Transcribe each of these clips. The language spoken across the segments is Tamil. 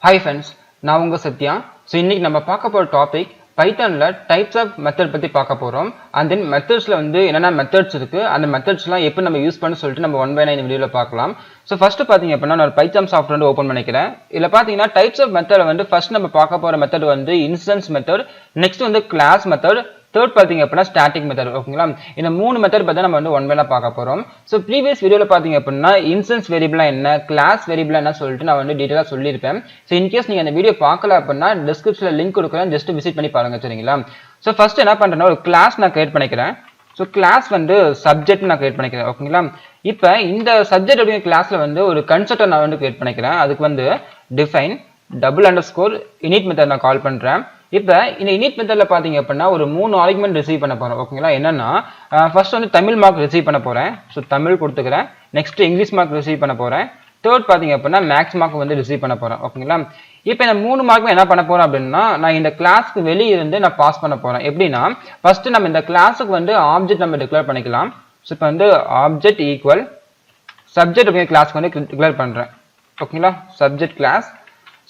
Hi friends, நான் உங்க சத்யா. ஸோ இன்னைக்கு நம்ம பார்க்க போகிற டாபிக் பைத்தானில் டைப்ஸ் ஆஃப் மெத்தட் பற்றி பார்க்க போகிறோம். அண்ட் தென் மெத்தட்ஸில் வந்து என்னென்ன மெத்தட்ஸ் இருக்குது, அந்த மெத்தட்ஸ்லாம் எப்படி நம்ம யூஸ் பண்ண சொல்லிட்டு நம்ம 1 by 9 இந்த வீடியோவில் பார்க்கலாம். ஸோ ஃபஸ்ட்டு பார்த்தீங்க அப்படின்னா நான் பைத்தான் சாஃப்ட்வேர் வந்து ஓப்பன் பண்ணிக்கிறேன். இதில் பார்த்தீங்கன்னா டைப்ஸ் ஆஃப் மெத்தட் வந்து ஃபர்ஸ்ட் நம்ம பார்க்க போகிற மெத்தட் வந்து இன்ஸ்டன்ஸ் மெத்தட், நெக்ஸ்ட் வந்து கிளாஸ் மெத்தட், தேர்ட் பார்த்தீங்க அப்படின்னா ஸ்டாட்டிக் மெத்தட். ஓகேங்களா, இந்த 3 மெத்தட் பற்றி நம்ம வந்து 1 by 9 பார்க்க போகிறோம். ஸோ ப்ரீவியஸ் வீடியோவில் பார்த்தீங்க அப்படின்னா இன்ஸ்டன்ஸ் வேரியபிளா என்ன, கிளாஸ் வேரியபிளா என்ன சொல்லிட்டு நான் வந்து டீட்டெயிலாக சொல்லியிருப்பேன். ஸோ இன்கேஸ் நீங்கள் அந்த வீடியோ பார்க்கல அப்படின்னா டிஸ்கிரிப்ஷனில் லிங்க் கொடுக்குறேன், ஜஸ்ட் விசிட் பண்ணி பாருங்க. சரிங்களா, ஸோ ஃபர்ஸ்ட் என்ன பண்ணுறேன்னா ஒரு கிளாஸ் நான் கிரியேட் பண்ணிக்கிறேன். ஸோ கிளாஸ் வந்து சப்ஜெக்ட் நான் கிரியேட் பண்ணிக்கிறேன். ஓகேங்களா, இப்போ இந்த சப்ஜெக்ட் அப்படிங்கிற கிளாஸில் வந்து ஒரு கன்செப்டை நான் வந்து கிரியேட் பண்ணிக்கிறேன். அதுக்கு வந்து டிஃபைன் _init மெத்தட் நான் கால் பண்ணுறேன். இப்போ இந்த இனிட் மெத்தடில் பார்த்தீங்க அப்படின்னா ஒரு 3 ஆர்குமெண்ட் ரிசீவ் பண்ண போகிறோம். ஓகேங்களா, என்னன்னா ஃபர்ஸ்ட் வந்து தமிழ் மார்க் ரிசீவ் பண்ண போகிறேன். ஸோ தமிழ் கொடுத்துக்கிறேன். நெக்ஸ்ட் இங்கிலீஷ் மார்க் ரிசீவ் பண்ண போகிறேன். தேர்ட் பார்த்தீங்க அப்படின்னா மேக்ஸ் மார்க் வந்து ரிசீவ் பண்ண போகிறேன். ஓகேங்களா, இப்போ இந்த 3 மார்க்கும் என்ன பண்ண போகிறோம் அப்படின்னா நான் இந்த கிளாஸ்க்கு வெளியே இருந்து நான் பாஸ் பண்ண போகிறேன். எப்படின்னா ஃபர்ஸ்ட் நம்ம இந்த கிளாஸுக்கு வந்து ஆப்ஜெக்ட் நம்ம டிக்ளேர் பண்ணிக்கலாம். ஸோ இப்போ வந்து ஆப்ஜெக்ட் ஈக்குவல் சப்ஜெக்ட் அப்படிங்கிற கிளாஸ்க்கு வந்து டிக்ளேர் பண்ணுறேன். ஓகேங்களா, சப்ஜெக்ட் கிளாஸ்.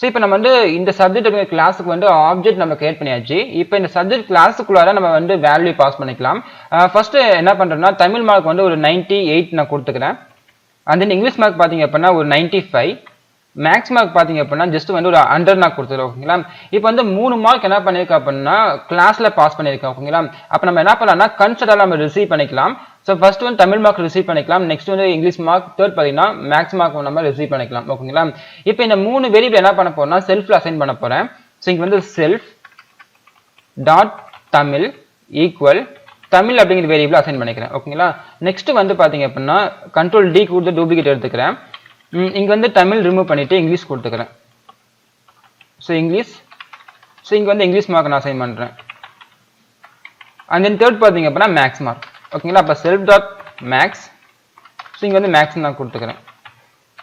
ஸோ இப்போ நம்ம வந்து இந்த சப்ஜெக்ட் அப்படிங்கிற கிளாஸுக்கு வந்து ஆப்ஜெக்ட் நம்ம கிரியேட் பண்ணியாச்சு. இப்போ இந்த சப்ஜெக்ட் கிளாஸுக்குள்ளார நம்ம வந்து வேல்யூ பாஸ் பண்ணிக்கலாம். ஃபர்ஸ்ட் என்ன பண்ணுறேன்னா தமிழ் மார்க் வந்து ஒரு 98 நான் கொடுத்துக்கிறேன். அண்ட் தென் இங்கிலீஷ் மார்க் பார்த்தீங்க அப்படின்னா ஒரு 95, மேக்ஸ் மார்க் பார்த்தீங்க அப்படின்னா ஜஸ்ட் வந்து ஒரு 100 நான் கொடுத்துருவோம். ஓகேங்களா, இப்போ வந்து 3 மார்க் என்ன பண்ணியிருக்கேன் அப்படின்னா கிளாஸில் பாஸ் பண்ணியிருக்கேன். ஓகேங்களா, அப்போ நம்ம என்ன பண்ணலாம்னா கன்சிடராக நம்ம ரிசீவ் பண்ணிக்கலாம். ஸோ ஃபர்ஸ்ட் வந்து தமிழ் மார்க் ரிசீவ் பண்ணிக்கலாம், நெக்ஸ்ட் வந்து இங்கிலீஷ் மார்க், தேர்ட் பார்த்தீங்கன்னா மேக்ஸ் மார்க் நம்ம ரிசீவ் பண்ணிக்கலாம். ஓகேங்களா, இப்போ இந்த 3 வேரியபிள் என்ன பண்ண போறேன்னா செல்ஃப்ல அசைன் பண்ண போறேன். ஸோ இங்கே வந்து self dot Tamil equal Tamil அப்படிங்கிற வேரியபிள் அசைன் பண்ணிக்கிறேன். ஓகேங்களா, நெக்ஸ்ட் வந்து பார்த்தீங்க அப்படின்னா கண்ட்ரோல் டி கொடுத்து டூப்ளிகேட் எடுத்துக்கிறேன். இங்கே வந்து தமிழ் ரிமூவ் பண்ணிட்டு இங்கிலீஷ் கொடுத்துக்கிறேன். ஸோ இங்கிலீஷ், ஸோ இங்கே வந்து இங்கிலீஷ் மார்க் நான் அசைன் பண்ணுறேன். அண்ட் தென் தேர்ட் பார்த்தீங்க அப்படின்னா மேக்ஸ் மார்க். ஓகேங்களா, அப்போ செல்ஃப் டாட் மேக்ஸ், ஸோ இங்கே வந்து மேக்ஸ் நான் கொடுத்துக்கிறேன்.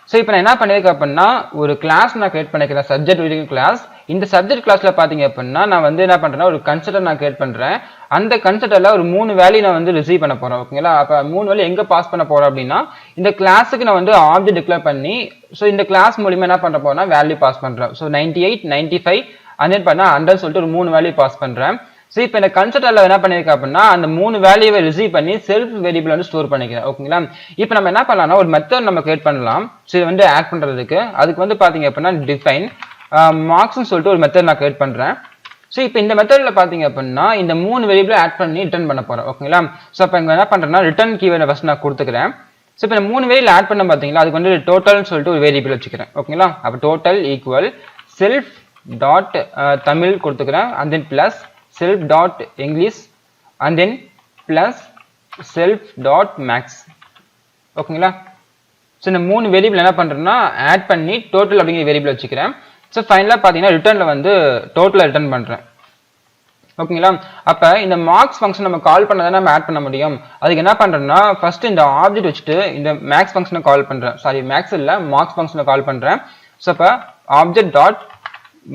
ஸோ இப்போ நான் என்ன பண்ணியிருக்கேன் அப்படின்னா ஒரு கிளாஸ் நான் கிரியேட் பண்ணிக்கிறேன், சப்ஜெக்ட் கிளாஸ். இந்த சப்ஜெக்ட் கிளாஸில் பார்த்தீங்க அப்படின்னா நான் வந்து என்ன பண்ணுறேன்னா ஒரு கன்செப்டை நான் கிரியேட் பண்ணுறேன். அந்த கன்செப்டில் ஒரு 3 வேல்யூ நான் வந்து ரிசீவ் பண்ண போகிறேன். ஓகேங்களா, அப்போ 3 வேல்யூ எங்கே பாஸ் பண்ண போகிறோம் அப்படின்னா இந்த கிளாஸுக்கு நான் வந்து ஆப்ஜெக்ட் டிக்ளேர் பண்ணி ஸோ இந்த கிளாஸ் மூலியமாக என்ன பண்ணுற போகிறேன்னா வேல்யூ பாஸ் பண்ணுறேன். ஸோ 98, 95 and then பண்ணால் 100 சொல்லிட்டு ஒரு 3 வேல்யூ பாஸ் பண்ணுறேன். ஸோ இப்போ இந்த கன்செப்டில் என்ன பண்ணியிருக்கேன் அப்படின்னா அந்த 3 வேல்யூவை ரிசீவ் பண்ணி செல்ஃப் வேரியபிள் வந்து ஸ்டோர் பண்ணிக்கிறேன். ஓகேங்களா, இப்போ நம்ம என்ன பண்ணலாம்னா ஒரு மெத்தட் நம்ம கிரியேட் பண்ணலாம். ஸோ இது வந்து ஆட் பண்ணுறதுக்கு அதுக்கு வந்து பார்த்தீங்க அப்படின்னா டிஃபைன் மார்க்ஸ்னு சொல்லிட்டு ஒரு மெத்தட் நான் கிரியேட் பண்ணுறேன். ஸோ இப்போ இந்த மெத்தடில் பார்த்தீங்க அப்படின்னா இந்த 3 வேரியபிள் ஆட் பண்ணி ரிட்டர்ன் பண்ண போகிறேன். ஓகேங்களா, ஸோ அப்போ இங்கே என்ன பண்ணுறேன்னா ரிட்டர்ன் கீவேர்டை ஃபஸ்ட் நான் கொடுத்துக்கிறேன். ஸோ இப்போ இந்த 3 வேரியபிள் ஆட் பண்ண பார்த்தீங்களா அதுக்கு வந்து டோட்டல்னு சொல்லிட்டு ஒரு வேரியபிள் வச்சுக்கிறேன். ஓகேங்களா, அப்போ total equal self dot Tamil கொடுத்துக்கிறேன். And then plus self dot english and then plus self dot max. ஓகேங்களா, ஸோ இந்த 3 வேரியபிள் என்ன பண்ணுறேன்னா ஆட் பண்ணி டோட்டல் அப்படிங்கிற வேரியபிள் வச்சுக்கிறேன். ஸோ ஃபைனலாக பார்த்தீங்கன்னா ரிட்டர்னில் வந்து டோட்டலாக ரிட்டர்ன் பண்ணுறேன். ஓகேங்களா, அப்போ இந்த மார்க்ஸ் ஃபங்க்ஷன் நம்ம கால் பண்ணதான் நம்ம ஆட் பண்ண முடியும். அதுக்கு என்ன பண்ணுறேன்னா ஃபர்ஸ்ட் இந்த ஆப்ஜெக்ட் வச்சுட்டு இந்த மேக்ஸ் ஃபங்க்ஷனை கால் பண்ணுறேன். சாரி, மேக்ஸ் இல்லை மார்க்ஸ் ஃபங்க்ஷனை கால் பண்ணுறேன். ஸோ அப்போ ஆப்ஜெக்ட் டாட்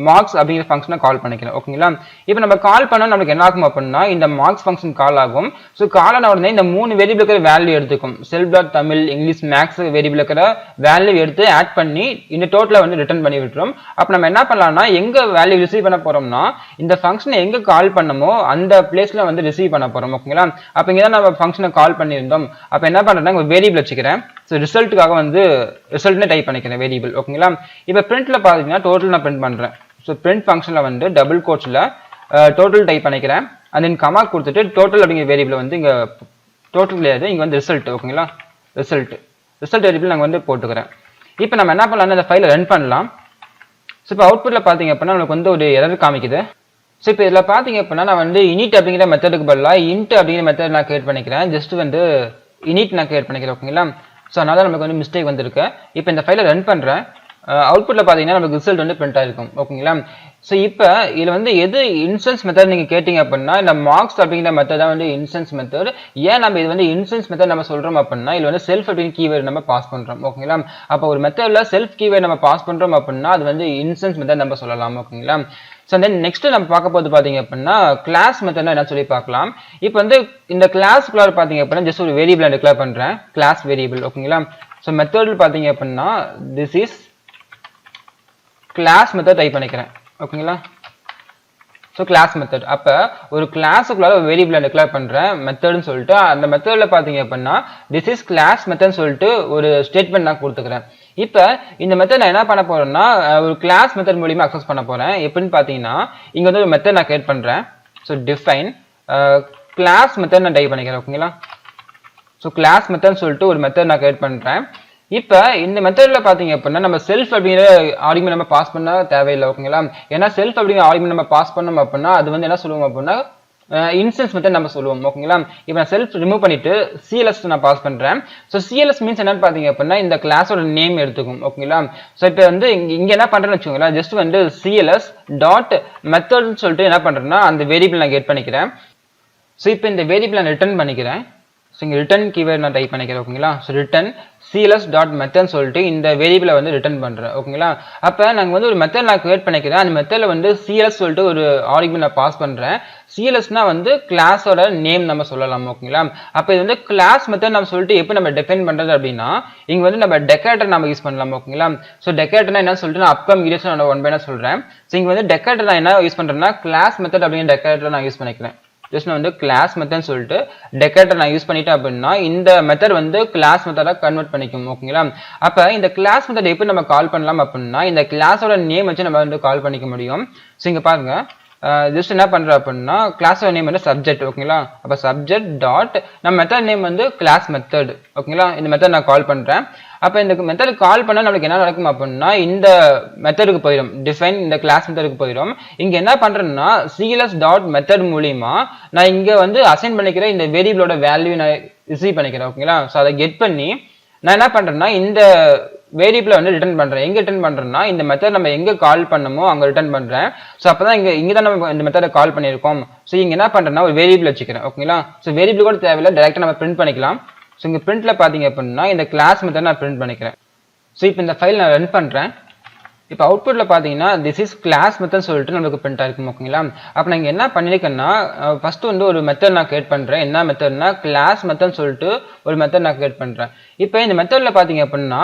மார்க்ஸ் அப்படிங்கிற ஃபங்க்ஷனை கால் பண்ணிக்கிறேன். ஓகேங்களா, இப்போ நம்ம கால் பண்ணால் நம்மளுக்கு என்ன ஆகும் அப்படின்னா இந்த மார்க்ஸ் ஃபங்க்ஷன் கால் ஆகும். ஸோ கால் ஆன உடனே இந்த 3 வேரியபிள் இருக்கிற வேல்யூ எடுத்துக்கும். Self dot Tamil English max variable இருக்கிற வேல்யூ எடுத்து ஆட் பண்ணி இந்த டோட்டலை வந்து ரிட்டர்ன் பண்ணி விட்டுரும். அப்போ நம்ம என்ன பண்ணலாம்னா எங்கே வேல்யூ ரிசீவ் பண்ண போகிறோம்னா இந்த ஃபங்க்ஷனை எங்கே கால் பண்ணமோ அந்த பிளேஸில் வந்து ரிசீவ் பண்ண போகிறோம். ஓகேங்களா, அப்போ இங்கே தான் நம்ம ஃபங்க்ஷனை கால் பண்ணியிருந்தோம். அப்போ என்ன பண்ணுறேன்னா ஒரு வேரியபிள் வச்சுக்கிறேன். ஸோ ரிசல்ட்டுக்காக வந்து ரிசல்ட்னு டைப் பண்ணிக்கிறேன் வேரியபிள். ஓகேங்களா, இப்போ பிரிண்ட்டில் பார்த்தீங்கன்னா டோட்டல் நான் பிரிண்ட் பண்ணுறேன். ஸோ பிரிண்ட் ஃபங்க்ஷனில் வந்து டபுள் கோட்ஸில் டோட்டல் டைப் பண்ணிக்கிறேன். அண்ட் தென் கமா கொடுத்துட்டு டோட்டல் அப்படிங்கிற வேரியபிள் வந்து இங்கே டோட்டல் கிடையாது, இங்கே வந்து ரிசல்ட். ஓகேங்களா, ரிசல்ட் வேரியபிள் நாங்கள் வந்து போட்டுக்கிறேன். இப்போ நம்ம என்ன பண்ணலாம்னா இந்த ஃபைலை ரன் பண்ணலாம். ஸோ இப்போ அவுட்புட்டில் பார்த்தீங்க அப்படின்னா நமக்கு வந்து ஒரு எரர் காமிக்குது. ஸோ இப்போ இதில் பார்த்தீங்க அப்படின்னா நான் வந்து இனிட் அப்படிங்கிற மெத்தடுக்கு பதிலாக இன்ட் அப்படிங்கிற மெத்தட் நான் கிரியேட் பண்ணிக்கிறேன். ஜஸ்ட் வந்து இனிட் நான் கிரியேட் பண்ணிக்கிறேன். ஓகேங்களா, ஸோ அதனால நமக்கு வந்து மிஸ்டேக் வந்திருக்கு. இப்போ இந்த ஃபைலை ரன் பண்ணுறேன். அவுட்புட்டில் பார்த்தீங்கன்னா நமக்கு ரிசல்ட் வந்து பிரிண்ட் ஆகிருக்கும். ஓகேங்களா, ஸோ இப்போ இதில் வந்து எது இன்ஸ்டன்ஸ் மெத்தட் நீங்கள் கேட்டிங்க அப்படின்னா இந்த மார்க்ஸ் அப்படிங்கிற மெத்தட் தான் வந்து இன்ஸ்டன்ஸ் மெத்தட். ஏன் நம்ம இது வந்து இன்ஸ்டன்ஸ் மெத்தட் நம்ம சொல்கிறோம் அப்படின்னா இதில் வந்து செல்ஃப் அப்படின்னு கீவேர்டு நம்ம பாஸ் பண்ணுறோம். ஓகேங்களா, அப்போ ஒரு மெத்தடில் செல்ஃப் கீவேர்டு நம்ம பாஸ் பண்ணுறோம் அப்படின்னா அது வந்து இன்ஸ்டன்ஸ் மெத்தட் நம்ம சொல்லலாம். ஓகேங்களா, ஸோ தென் நெக்ஸ்ட் நம்ம பார்க்க போது பார்த்தீங்க அப்படின்னா கிளாஸ் மெத்தட்னா என்ன சொல்லி பார்க்கலாம். இப்போ வந்து இந்த கிளாஸ்க்குள்ளார பார்த்தீங்க அப்படின்னா ஜஸ்ட் ஒரு வேரியபிள் டிக்ளேர் பண்ணுறேன், கிளாஸ் வேரியபிள். ஓகேங்களா, ஸோ மெத்தடில் பார்த்தீங்க அப்படின்னா this is class method type பண்ணிக்கிறேன். ஓகேங்களா? So class method. அப்போ ஒரு கிளாஸுக்குள்ளார ஒரு வேரியபிளை டிக்ளேர் பண்ணுறேன் மெத்தட்னு சொல்லிட்டு, அந்த மெத்தடில் பார்த்தீங்க அப்படின்னா திஸ் இஸ் கிளாஸ் மெத்தட்னு சொல்லிட்டு ஒரு ஸ்டேட்மெண்ட் நான் கொடுத்துக்கிறேன். இப்போ இந்த மெத்தட் நான் என்ன பண்ண போறேன்னா ஒரு கிளாஸ் மெத்தட் மூலியமா அக்சஸ் பண்ண போறேன். எப்படின்னு பார்த்தீங்கன்னா இங்க வந்து ஒரு மெத்தட் நான் கிரியேட் பண்றேன். ஸோ டிஃபைன் கிளாஸ் மெத்தட் நான் டைப் பண்ணிக்கிறேன். ஓகேங்களா? ஸோ கிளாஸ் மெத்தட்னு சொல்லிட்டு ஒரு மெத்தட் நான் கிரியேட் பண்றேன். இப்போ இந்த மெத்தட்ல பாத்தீங்க அப்படின்னா நம்ம செல்ஃப் அப்படிங்கிற ஆர்குமெண்ட் நம்ம பாஸ் பண்ண தேவையில்லை. ஓகேங்களா? ஏன்னா செல்ஃப் அப்படிங்கிற ஆர்குமெண்ட் நம்ம பாஸ் பண்ணோம் அப்படின்னா அது வந்து என்ன சொல்லுவோம் அப்படின்னா இன்ஸ்டன்ஸ் மெத்தட் நம்ம சொல்லுவோம். ஓகேங்களா? இப்போ நான் செல்ஃப் ரிமூவ் பண்ணிட்டு சிஎல்எஸ் நான் பாஸ் பண்றேன். ஸோ சிஎல்எஸ் மீன்ஸ் என்னன்னு பாத்தீங்க அப்படின்னா இந்த கிளாஸோட நேம் எடுத்துக்கும். ஓகேங்களா? ஸோ இப்போ வந்து இங்க என்ன பண்றேன்னு வச்சுக்கோங்களேன், ஜஸ்ட் வந்து சிஎல்எஸ் டாட் மெத்தட்னு சொல்லிட்டு என்ன பண்றேன்னா அந்த வேரியபிள் நான் கெட் பண்ணிக்கிறேன். ஸோ இப்போ இந்த வேரியபிள் நான் ரிட்டர்ன் பண்ணிக்கிறேன். ஸோ இங்கே ரிட்டர்ன் கீவேர்ட் நான் டைப் பண்ணிக்கிறேன். ஓகேங்களா? ஸோ ரிட்டர்ன் சிஎல்எஸ் டாட் மெத்தட்னு சொல்லிட்டு இந்த வேரியபிளை வந்து ரிட்டர்ன் பண்ணுறேன். ஓகேங்களா? அப்போ நாங்கள் வந்து ஒரு மெத்தட் நான் கிரியேட் பண்ணிக்கிறேன். அந்த மெத்தடில் வந்து சிஎல்எஸ் சொல்லிட்டு ஒரு ஆர்குமெண்ட் நான் பாஸ் பண்ணுறேன். சிஎல்எஸ்னா வந்து கிளாஸோட நேம் நம்ம சொல்லலாம். ஓகேங்களா? அப்போ இது வந்து கிளாஸ் மெத்தட் நம்ம சொல்லிட்டு எப்படி நம்ம டிஃபைன் பண்ணுறது அப்படின்னா இங்கே வந்து நம்ம டெக்கரேட்டர் நம்ம யூஸ் பண்ணலாம். ஓகேங்களா? ஸோ டெக்கரேட்டர்னா என்ன சொல்லிட்டு நான் அப்கம் வீடியோஸ் நான் ஒன் பை நான் சொல்கிறேன். ஸோ இங்கே வந்து டெக்கரேட்டர் நான் என்ன யூஸ் பண்ணுறேன்னா கிளாஸ் மெத்தட் அப்படிங்கிற டெக்கரேட்டர் நான் யூஸ் பண்ணிக்கிறேன். ஜஸ்ட் நான் வந்து கிளாஸ் மெத்தட் சொல்லிட்டு டெக்கரேட்டர் நான் யூஸ் பண்ணிட்டேன் அப்படின்னா இந்த மெத்தட் வந்து கிளாஸ் மெத்தடா கன்வெர்ட் பண்ணிக்கும். ஓகேங்களா? அப்ப இந்த கிளாஸ் மெத்தட் எப்படி நம்ம கால் பண்ணலாம் அப்படின்னா இந்த கிளாஸோட நேம் வச்சு நம்ம வந்து கால் பண்ணிக்க முடியும். ஸோ இங்க பாருங்க, ஜஸ்ட் என்ன பண்ற அப்படின்னா கிளாஸோட நேம் வந்து சப்ஜெக்ட். ஓகேங்களா? அப்ப சப்ஜெக்ட் டாட் நம்ம மெத்தட் நேம் வந்து கிளாஸ் மெத்தட். ஓகேங்களா? இந்த மெத்தட் நான் கால் பண்றேன். அப்ப இந்த மெத்தட் கால் பண்ணா நம்மளுக்கு என்ன நடக்கும் அப்படின்னா இந்த மெத்தடுக்கு போயிடும், டிஃபைன் இந்த கிளாஸ் மெத்தடுக்கு போயிடும். இங்க என்ன பண்றேன்னா சிஎல்எஸ் டாட் மெத்தட் மூலியமா நான் இங்க வந்து அசைன் பண்ணிக்கிறேன் இந்த வேரியபிளோட வேல்யூ நான் ரிசீவ் பண்ணிக்கிறேன். ஓகேங்களா? ஸோ அதை கெட் பண்ணி நான் என்ன பண்றேன்னா இந்த வேரியபிளை வந்து ரிட்டர்ன் பண்றேன். எங்க ரிட்டர்ன் பண்றேன்னா இந்த மெத்தட் நம்ம எங்க கால் பண்ணமோ அங்க ரிட்டர்ன் பண்றேன். ஸோ அப்பதான் இங்க தான் நம்ம இந்த மெத்தடை கால் பண்ணியிருக்கோம். ஸோ இங்க என்ன பண்றேன்னா ஒரு வேரியபிள் வச்சுக்கிறேன். ஓகேங்களா? ஸோ வேரியபிள் கூட தேவையில்லை, டைரக்டா நம்ம பிரிண்ட் பண்ணிக்கலாம். ஸோ இங்கே பிரிண்ட்ல பார்த்தீங்க அப்படின்னா இந்த கிளாஸ் மெத்தட் நான் பிரிண்ட் பண்ணிக்கிறேன். ஸோ இப்போ இந்த ஃபைல் நான் ரன் பண்ணுறேன். இப்போ அவுட்புட்ல பார்த்தீங்கன்னா திஸ் இஸ் கிளாஸ் மெத்தட் சொல்லிட்டு நமக்கு பிரிண்ட் ஆயிருக்கும். ஓகேங்களா? அப்போ நான் என்ன பண்ணியிருக்கேன்னா ஃபர்ஸ்ட் வந்து ஒரு மெத்தட் நான் கிரியேட் பண்ணுறேன். என்ன மெத்தட்னா கிளாஸ் மெத்தட் சொல்லிட்டு ஒரு மெத்தட் நான் கிரியேட் பண்ணுறேன். இப்போ இந்த மெத்தட்ல பார்த்தீங்க அப்படின்னா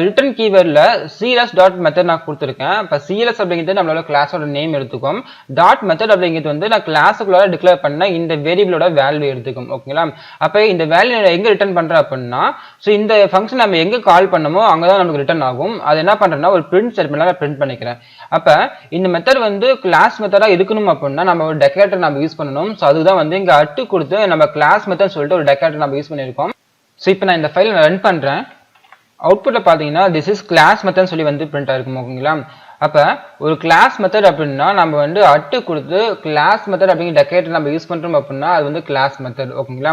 ரிட்டர்ன் கீவேர்டில் சிஎல்எஸ் டாட் மெத்தட் நான் கொடுத்துருக்கேன். இப்போ சிஎல்எஸ் அப்படிங்கிறது நம்மளோட கிளாஸோட நேம் எடுத்துக்கும். டாட் மெத்தட் அப்படிங்கிறது வந்து நான் கிளாஸுக்குள்ளார டிக்ளேர் பண்ண இந்த வேரியபிளோட வேல்யூ எடுத்துக்கும். ஓகேங்களா? அப்போ இந்த வேல்யூ எங்க ரிட்டர்ன் பண்றேன் அப்படின்னா ஸோ இந்த ஃபங்க்ஷன் நம்ம எங்க கால் பண்ணமோ அங்கதான் நமக்கு ரிட்டர்ன் ஆகும். அது என்ன பண்றேன்னா ஒரு பிரிண்ட் ஸ்டேட்மெண்ட் பிரிண்ட் பண்ணிக்கிறேன். அப்ப இந்த மெத்தட் வந்து கிளாஸ் மெத்தடா இருக்கணும் அப்படின்னா நம்ம ஒரு டெக்கரேட்டர் நம்ம யூஸ் பண்ணணும். ஸோ அதுதான் வந்து இங்க அட்டு கொடுத்து நம்ம கிளாஸ் மெத்தட் சொல்லிட்டு ஒரு டெக்கரேட்டர் நம்ம யூஸ் பண்ணியிருக்கோம். ஸோ இப்போ நான் இந்த ஃபைல் ரன் பண்றேன். அவுட்புட்ல பாத்தீங்கன்னா திஸ் இஸ் கிளாஸ் மெத்தட் சொல்லி வந்து பிரிண்ட் ஆயிருக்கும். ஓகேங்களா? அப்ப ஒரு கிளாஸ் மெத்தட் அப்படின்னா நம்ம வந்து அட்டு கொடுத்து கிளாஸ் மெத்தட் அப்படிங்கிற டெக்கரேட்டர் நம்ம யூஸ் பண்றோம் அப்படின்னா அது வந்து கிளாஸ் மெத்தட். ஓகேங்களா?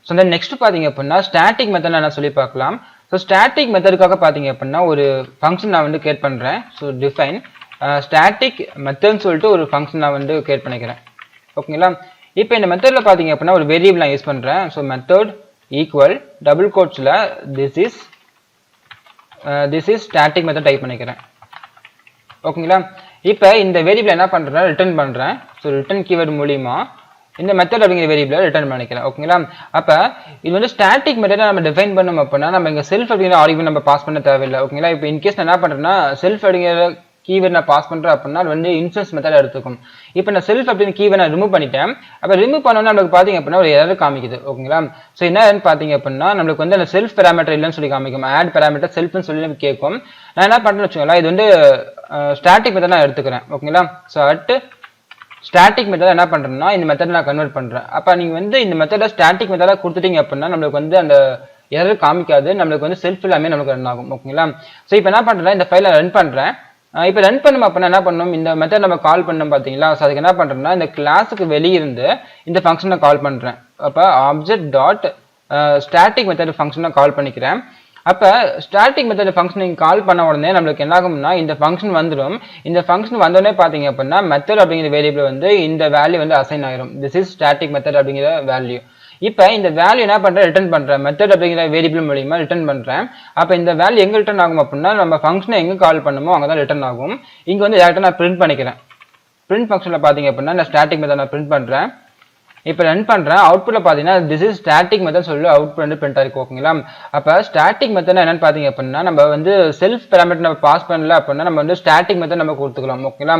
ஸோ நெக்ஸ்ட் பாத்தீங்க அப்படின்னா ஸ்டாட்டிக் மெத்தட் நான் சொல்லி பார்க்கலாம். ஸோ ஸ்டாட்டிக் மெத்தடுக்காக பார்த்தீங்க அப்படின்னா ஒரு ஃபங்க்ஷன் நான் வந்து கிரியேட் பண்ணுறேன். ஸோ டிஃபைன் ஸ்டாட்டிக் மெத்தட்னு சொல்லிட்டு ஒரு ஃபங்க்ஷன் நான் வந்து கிரியேட் பண்ணிக்கிறேன். ஓகேங்களா? இப்போ இந்த மெத்தடில் பார்த்தீங்க அப்படின்னா ஒரு வேரியபிள் நான் யூஸ் பண்ணுறேன். ஸோ மெத்தட் ஈக்குவல் டபுள் கோட்ஸில் this is static method type பண்ணிக்கிறேன். ஓகேங்களா? இப்போ இந்த வேரியபிள் என்ன பண்ணுறேன் ரிட்டர்ன் பண்ணுறேன். ஸோ ரிட்டர்ன் கீவேர்டு மூலியமா இந்த மெத்தட் அப்படிங்கிற வேரியபிளை ரிட்டர்ன் பண்ணிக்கிறேன். ஓகேங்களா? அப்ப இது வந்து ஸ்டாட்டிக் மெத்தட் நம்ம டிஃபைன் பண்ணோம் அப்படின்னா நம்ம இங்க செல்ஃப் அப்படிங்கிற ஆர்குமெண்ட் நம்ம பாஸ் பண்ண தேவையில்லை. ஓகேங்களா? இப்போ இன்கேஸ் நான் என்ன பண்றேன்னா செல்ஃப் அப்படிங்கிற கீவேர்ட் நான் பாஸ் பண்றேன் அப்படின்னா அது வந்து இன்ஸ்டன்ஸ் மெத்தட் எடுத்துக்கும். இப்போ நான் செல்ஃப் அப்படிங்கிற கீவேர்ட் நான் ரிமூவ் பண்ணிட்டேன். அப்ப ரிமூவ் பண்ணோம்னா நமக்கு பாத்தீங்க அப்படின்னா ஒரு எரர் காமிக்குது. ஓகேங்களா? ஸோ என்ன பாத்தீங்க அப்படின்னா நம்மளுக்கு வந்து அந்த செல்ஃப் பேராமீட்டர் இல்லைன்னு சொல்லி காமிக்கும். ஆட் பேராமீட்டர் செல்ஃப்னு சொல்லி கேட்கும். நான் என்ன பண்றேன்னு வச்சுக்கோங்களேன், இது வந்து ஸ்டாட்டிக் மெத்தட் நான் எடுத்துக்கிறேன். ஓகேங்களா? ஸோ அட் ஸ்டாட்டிக் மெத்தட் என்ன பண்றேன்னா இந்த மெத்தட் நான் கன்வெர்ட் பண்றேன். அப்ப நீங்க வந்து இந்த மெத்தட ஸ்டாட்டிக் மெத்தடா கொடுத்துட்டீங்க அப்படின்னா நம்மளுக்கு வந்து அந்த எரர் காமிக்காது, நம்மளுக்கு வந்து செல்ஃப் எல்லாமே நமக்கு ரன் ஆகும். ஓகேங்களா? ஸோ இப்போ என்ன பண்றேன் இந்த ஃபைலை ரன் பண்றேன். இப்போ ரன் பண்ணும் அப்படின்னா என்ன பண்ணணும், இந்த மெத்தட் நம்ம கால் பண்ணோம் பாத்தீங்களா? ஸோ அதுக்கு என்ன பண்றேன்னா இந்த கிளாஸுக்கு வெளியிருந்து இந்த ஃபங்க்ஷனை கால் பண்றேன். அப்ப ஆப்ஜெக்ட் டாட் ஸ்டாட்டிக் மெத்தட் ஃபங்க்ஷனை கால் பண்ணிக்கிறேன். அப்ப ஸ்டாட்டிக் மெத்தட் ஃபங்க்ஷன் கால் பண்ண உடனே நம்மளுக்கு என்ன ஆகும்னா இந்த ஃபங்க்ஷன் வந்துடும். இந்த ஃபங்க்ஷன் வந்தோடனே பாத்தீங்க அப்படின்னா மெத்தட் அப்படிங்கிற வேரியபிள் வந்து இந்த வேல்யூ வந்து அசைன் ஆயிரும். திஸ் இஸ் ஸ்டாட்டிக் மெத்தட் அப்படிங்கிற வேல்யூ. இப்ப இந்த வேல்யூ என்ன பண்றேன் ரிட்டர்ன் பண்றேன், மெத்தட் அப்படிங்கிற வேரியபிள் மூலமா ரிட்டர்ன் பண்றேன். அப்ப இந்த வேல்யூ எங்க ரிட்டர்ன் ஆகும் அப்படின்னா நம்ம ஃபங்க்ஷனை எங்க கால் பண்ணுமோ அங்கதான் ரிட்டர்ன் ஆகும். இங்க வந்து டேரக்டா நான் பிரிண்ட் பண்ணிக்கிறேன். பிரிண்ட் ஃபங்க்ஷன்ல பாத்தீங்க அப்படின்னா இந்த ஸ்டாட்டிக் மெத்தட் நான் பிரிண்ட் பண்றேன். இப்போ ரன் பண்ணுறேன். அவுட்புட்டில் பார்த்தீங்கன்னா திஸ் இஸ் ஸ்டாட்டிக் மெத்தட் சொல்லி அவுட்புட் வந்து பிரிண்ட் ஆகிருக்கு. ஓகேங்களா? அப்போ ஸ்டாட்டிக் மெத்தட் என்னன்னு பார்த்தீங்க அப்படின்னா நம்ம வந்து செல்ஃப் பேராமீட்டர் நம்ம பாஸ் பண்ணல அப்படின்னா நம்ம வந்து ஸ்டாட்டிக் மெத்தட் நம்ம கொடுத்துக்கலாம். ஓகேங்களா?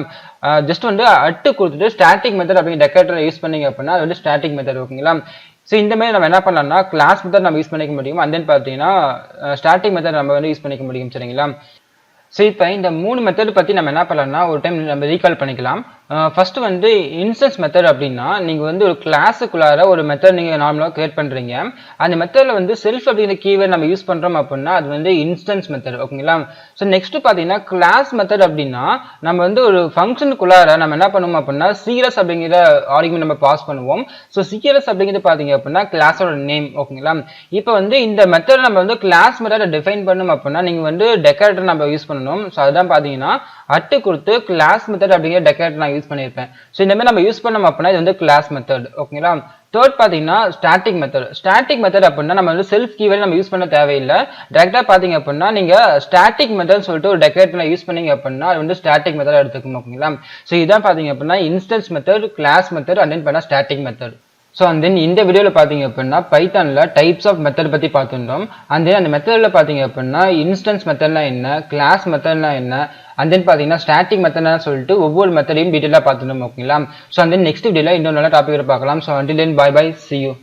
ஜஸ்ட் வந்து அட்டு கொடுத்துட்டு ஸ்டாட்டிக் மெத்தட் அப்படிங்கிற டெக்கரேட்டர் யூஸ் பண்ணீங்க அப்படின்னா அது வந்து ஸ்டாட்டிக் மெத்தட். ஓகேங்களா? ஸோ இந்த மாதிரி நம்ம என்ன பண்ணலாம்னா கிளாஸ் மெத்தட் நம்ம யூஸ் பண்ணிக்க முடியும். அண்ட் தென் பார்த்தீங்கன்னா ஸ்டாட்டிக் மெத்தட் நம்ம வந்து யூஸ் பண்ணிக்க முடியும். சரிங்களா? ஸோ இப்போ இந்த 3 மெத்தட் பற்றி நம்ம என்ன பண்ணலாம்னா ஒரு டைம் நம்ம ரீகால் பண்ணிக்கலாம். ஃபர்ஸ்ட் வந்து இன்ஸ்டன்ஸ் மெத்தட் அப்படின்னா நீங்கள் வந்து ஒரு கிளாஸுக்குள்ளார ஒரு மெத்தட் நீங்கள் நார்மலாக கிரியேட் பண்ணுறீங்க. அந்த மெத்தடில் வந்து செல்ஃப் அப்படிங்கிற கீவேர்ட் நம்ம யூஸ் பண்ணுறோம் அப்படின்னா அது வந்து இன்ஸ்டன்ஸ் மெத்தட். ஓகேங்களா? ஸோ நெக்ஸ்ட் பார்த்தீங்கன்னா கிளாஸ் மெத்தட் அப்படின்னா நம்ம வந்து ஒரு ஃபங்க்ஷனுக்குள்ளார நம்ம என்ன பண்ணுவோம் அப்படின்னா சிஎஸ் அப்படிங்கிற ஆர்குமெண்ட் நம்ம பாஸ் பண்ணுவோம். ஸோ சிஎஸ் அப்படிங்கிறது பார்த்தீங்க அப்படின்னா கிளாஸோட நேம். ஓகேங்களா? இப்போ வந்து இந்த மெத்தட் நம்ம வந்து கிளாஸ் மெத்தடை டிஃபைன் பண்ணணும் அப்படின்னா நீங்கள் வந்து டெக்கரேட்டர் நம்ம யூஸ் பண்ணணும். ஸோ அதுதான் பார்த்தீங்கன்னா அட்டு கொடுத்து கிளாஸ் மெத்தட் அப்படிங்கிற டெக்கரேட்டர் நான் யூஸ் பண்ணியிருப்பேன். ஸோ இந்த மாதிரி நம்ம யூஸ் பண்ணோம் அப்படின்னா இது வந்து கிளாஸ் மெத்தட். ஓகேங்களா? தேர்ட் பார்த்தீங்கன்னா ஸ்டாட்டிக் மெத்தட். ஸ்டாட்டிக் மெத்தட் அப்படின்னா நம்ம வந்து செல்ஃப் கீவேர்ட் நம்ம யூஸ் பண்ண தேவையில்லை. டேரெக்டாக பார்த்தீங்க அப்படின்னா நீங்கள் ஸ்டாட்டிக் மெத்தட் சொல்லிட்டு ஒரு டெக்கரேட்டர் யூஸ் பண்ணீங்க அப்படின்னா அது வந்து ஸ்டாட்டிக் மெத்தட் எடுத்துக்கணும். ஓகேங்களா? ஸோ இதான் பார்த்தீங்க அப்படின்னா instance method, class method and then பண்ண static method. So and then இந்த வீடியோவில் பார்த்தீங்க அப்படின்னா பைத்தானில் டைப்ஸ் ஆஃப் மெத்தட் பற்றி பார்த்துட்டோம். அண்ட் தென் அந்த மெத்தடில் பார்த்தீங்க அப்படின்னா இன்ஸ்டன்ஸ் மெத்தட்னா என்ன, கிளாஸ் மெத்தட்னா என்ன, அண்ட் தென் பார்த்தீங்கன்னா ஸ்டாட்டிக் மெத்தட்னா சொல்லிட்டு ஒவ்வொரு மெத்தடையும் டீட்டெயிலாக பார்த்துட்டோம். ஓகேங்களா? ஸோ அண்ட் தென் நெக்ஸ்ட் வீடியோவில் இன்னொரு நல்ல டாபிக் பார்க்கலாம். So until then bye bye, see you.